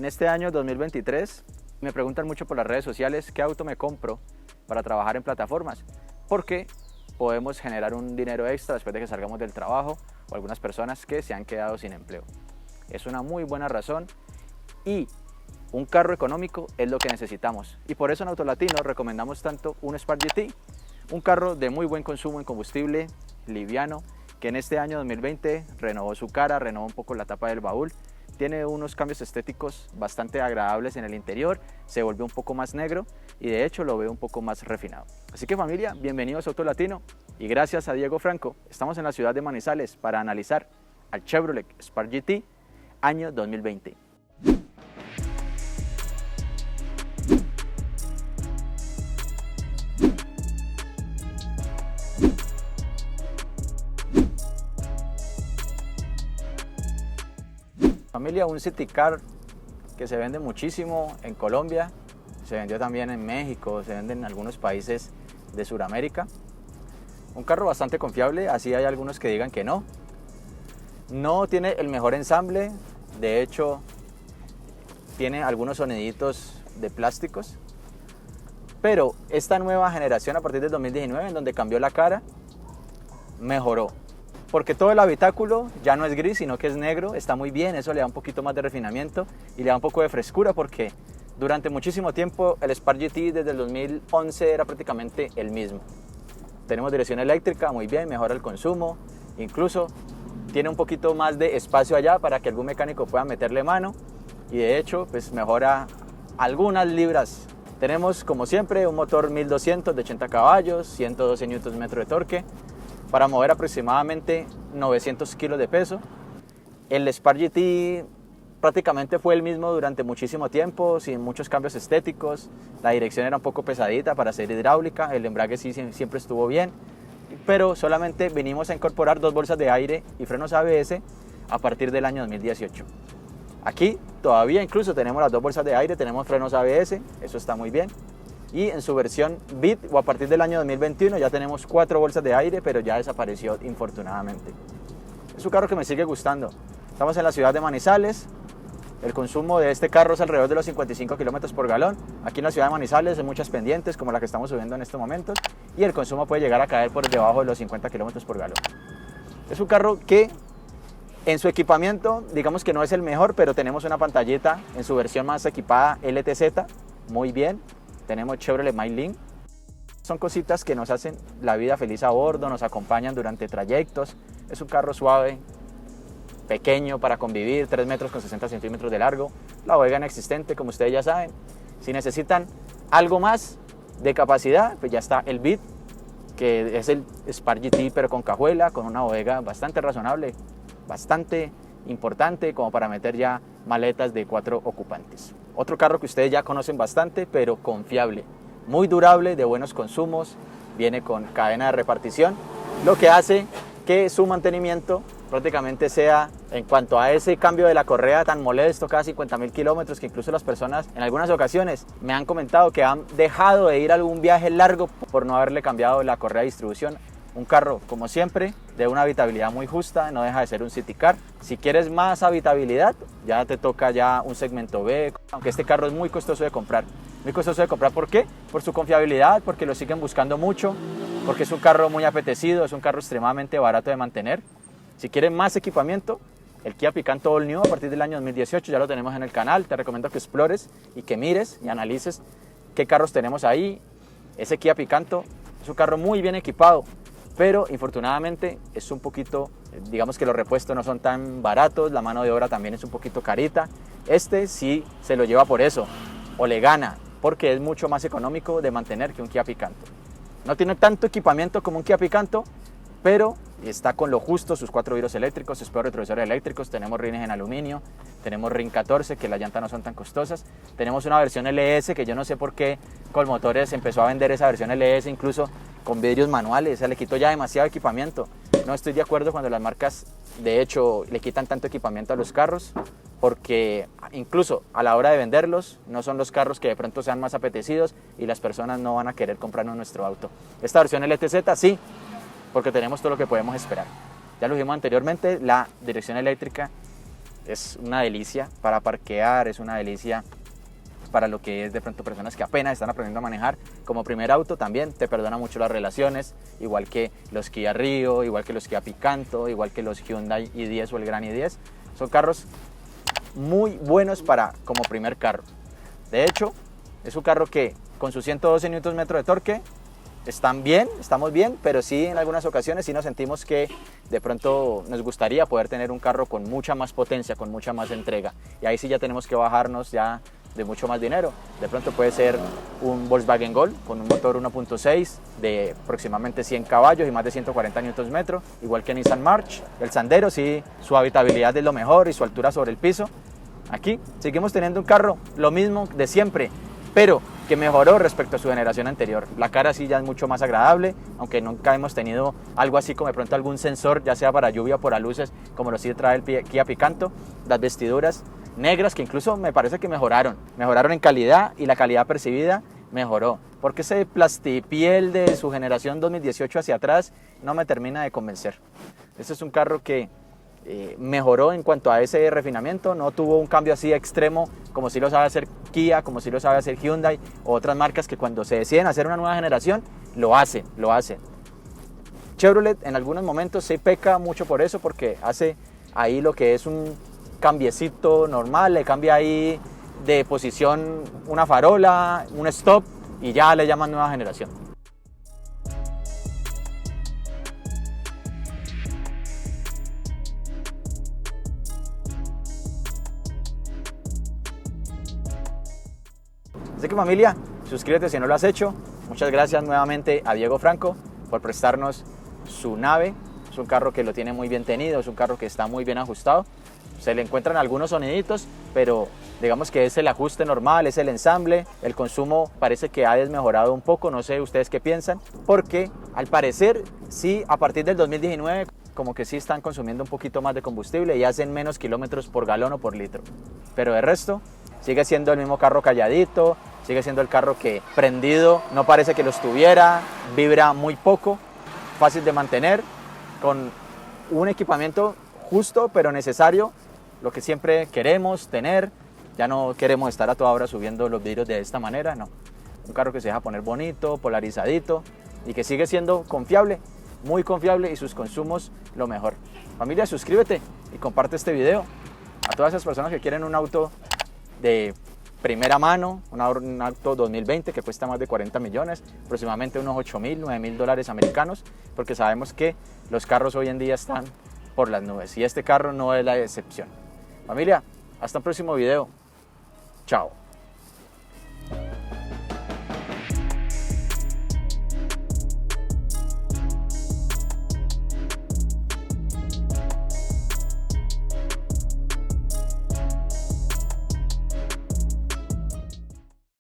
En este año 2023 me preguntan mucho por las redes sociales qué auto me compro para trabajar en plataformas, porque podemos generar un dinero extra después de que salgamos del trabajo o algunas personas que se han quedado sin empleo. Es una muy buena razón y un carro económico es lo que necesitamos, y por eso en Autolatino recomendamos tanto un Spark GT, un carro de muy buen consumo en combustible, liviano, que en este año 2020 renovó su cara, renovó un poco la tapa del baúl, tiene unos cambios estéticos bastante agradables en el interior, se volvió un poco más negro y de hecho lo veo un poco más refinado. Así que familia, bienvenidos a Autolatino y gracias a Diego Franco, estamos en la ciudad de Manizales para analizar al Chevrolet Spark GT año 2020. Familia, un City Car que se vende muchísimo en Colombia, se vendió también en México, se vende en algunos países de Sudamérica. Un carro bastante confiable, así hay algunos que digan que no. No tiene el mejor ensamble, de hecho tiene algunos soniditos de plásticos, pero esta nueva generación a partir del 2019, en donde cambió la cara, mejoró. Porque todo el habitáculo ya no es gris, sino que es negro, está muy bien, eso le da un poquito más de refinamiento y le da un poco de frescura, porque durante muchísimo tiempo el Spark GT desde el 2011 era prácticamente el mismo. Tenemos dirección eléctrica, muy bien, mejora el consumo, incluso tiene un poquito más de espacio allá para que algún mecánico pueda meterle mano y de hecho pues mejora algunas libras. Tenemos como siempre un motor 1200 de 80 caballos, 112 Nm de torque, para mover aproximadamente 900 kilos de peso. El Spark GT prácticamente fue el mismo durante muchísimo tiempo, sin muchos cambios estéticos. La dirección era un poco pesadita para ser hidráulica, el embrague sí siempre estuvo bien, pero solamente venimos a incorporar 2 bolsas de aire y frenos ABS a partir del año 2018. Aquí todavía incluso tenemos las 2 bolsas de aire, tenemos frenos ABS, eso está muy bien. Y en su versión Beat o a partir del año 2021 ya tenemos 4 bolsas de aire, pero ya desapareció infortunadamente. Es un carro que me sigue gustando. Estamos en la ciudad de Manizales. El consumo de este carro es alrededor de los 55 kilómetros por galón. Aquí en la ciudad de Manizales hay muchas pendientes como la que estamos subiendo en estos momentos y el consumo puede llegar a caer por debajo de los 50 kilómetros por galón. Es un carro que en su equipamiento digamos que no es el mejor, pero tenemos una pantallita en su versión más equipada LTZ, muy bien. Tenemos Chevrolet MyLink. Son cositas que nos hacen la vida feliz a bordo, nos acompañan durante trayectos. Es un carro suave, pequeño para convivir, 3 metros con 60 centímetros de largo. La bodega inexistente, como ustedes ya saben. Si necesitan algo más de capacidad, pues ya está el Beat, que es el Spark GT pero con cajuela, con una bodega bastante razonable, bastante importante como para meter ya maletas de 4 ocupantes. Otro carro que ustedes ya conocen bastante, pero confiable, muy durable, de buenos consumos, viene con cadena de repartición, lo que hace que su mantenimiento prácticamente sea, en cuanto a ese cambio de la correa tan molesto, cada 50.000 kilómetros, que incluso las personas en algunas ocasiones me han comentado que han dejado de ir a algún viaje largo por no haberle cambiado la correa de distribución. Un carro, como siempre, de una habitabilidad muy justa, no deja de ser un City Car. Si quieres más habitabilidad, ya te toca ya un segmento B, aunque este carro es muy costoso de comprar. Muy costoso de comprar, ¿por qué? Por su confiabilidad, porque lo siguen buscando mucho, porque es un carro muy apetecido, es un carro extremadamente barato de mantener. Si quieres más equipamiento, el Kia Picanto All New a partir del año 2018 ya lo tenemos en el canal. Te recomiendo que explores y que mires y analices qué carros tenemos ahí. Ese Kia Picanto es un carro muy bien equipado, pero infortunadamente es un poquito, digamos que los repuestos no son tan baratos, la mano de obra también es un poquito carita. Este sí se lo lleva por eso, o le gana, porque es mucho más económico de mantener que un Kia Picanto. No tiene tanto equipamiento como un Kia Picanto, pero está con lo justo, sus 4 vidrios eléctricos, espejos retrovisores eléctricos, tenemos rines en aluminio, tenemos RIN 14, que las llantas no son tan costosas, tenemos una versión LS, que yo no sé por qué Colmotores empezó a vender esa versión LS incluso con vidrios manuales, le quitó ya demasiado equipamiento. No estoy de acuerdo cuando las marcas de hecho le quitan tanto equipamiento a los carros, porque incluso a la hora de venderlos no son los carros que de pronto sean más apetecidos y las personas no van a querer comprarnos nuestro auto. Esta versión LTZ sí, porque tenemos todo lo que podemos esperar. Ya lo dijimos anteriormente, la dirección eléctrica es una delicia para parquear, es una delicia para lo que es de pronto personas que apenas están aprendiendo a manejar. Como primer auto también te perdona mucho las relaciones, igual que los Kia Rio, igual que los Kia Picanto, igual que los Hyundai i10 o el Gran i10. Son carros muy buenos para como primer carro. De hecho, es un carro que con sus 112 Nm de torque estamos bien, pero sí en algunas ocasiones sí nos sentimos que de pronto nos gustaría poder tener un carro con mucha más potencia, con mucha más entrega. Y ahí sí ya tenemos que bajarnos ya de mucho más dinero. De pronto puede ser un Volkswagen Gol con un motor 1.6 de aproximadamente 100 caballos y más de 140 Nm, igual que Nissan March. El Sandero sí, su habitabilidad es lo mejor y su altura sobre el piso. Aquí seguimos teniendo un carro lo mismo de siempre, pero que mejoró respecto a su generación anterior. La cara sí ya es mucho más agradable, aunque nunca hemos tenido algo así como de pronto algún sensor, ya sea para lluvia o para luces, como lo sí trae el Kia Picanto. Las vestiduras negras que incluso me parece que mejoraron en calidad, y la calidad percibida mejoró, porque ese plastipiel de su generación 2018 hacia atrás no me termina de convencer. Este es un carro que mejoró en cuanto a ese refinamiento, no tuvo un cambio así extremo como si lo sabe hacer Kia, como si lo sabe hacer Hyundai o otras marcas que cuando se deciden hacer una nueva generación lo hacen. Chevrolet en algunos momentos se peca mucho por eso, porque hace ahí lo que es un cambiecito normal, le cambia ahí de posición una farola, un stop y ya le llaman nueva generación. Así que familia, suscríbete si no lo has hecho. Muchas gracias nuevamente a Diego Franco por prestarnos su nave. Es un carro que lo tiene muy bien tenido, es un carro que está muy bien ajustado. Se le encuentran algunos soniditos, pero digamos que es el ajuste normal, es el ensamble. El consumo parece que ha desmejorado un poco, no sé ustedes qué piensan, porque al parecer sí, a partir del 2019 como que sí están consumiendo un poquito más de combustible y hacen menos kilómetros por galón o por litro. Pero de resto sigue siendo el mismo carro calladito, sigue siendo el carro que prendido no parece que lo estuviera, vibra muy poco, fácil de mantener, con un equipamiento justo pero necesario, lo que siempre queremos tener. Ya no queremos estar a toda hora subiendo los vidrios de esta manera, no. Un carro que se deja poner bonito, polarizadito y que sigue siendo confiable, muy confiable, y sus consumos lo mejor. Familia, suscríbete y comparte este video. A todas esas personas que quieren un auto de primera mano, un auto 2020 que cuesta más de 40 millones, aproximadamente unos 8.000, 9.000 dólares americanos, porque sabemos que los carros hoy en día están por las nubes y este carro no es la excepción. Familia, hasta un próximo video. Chao.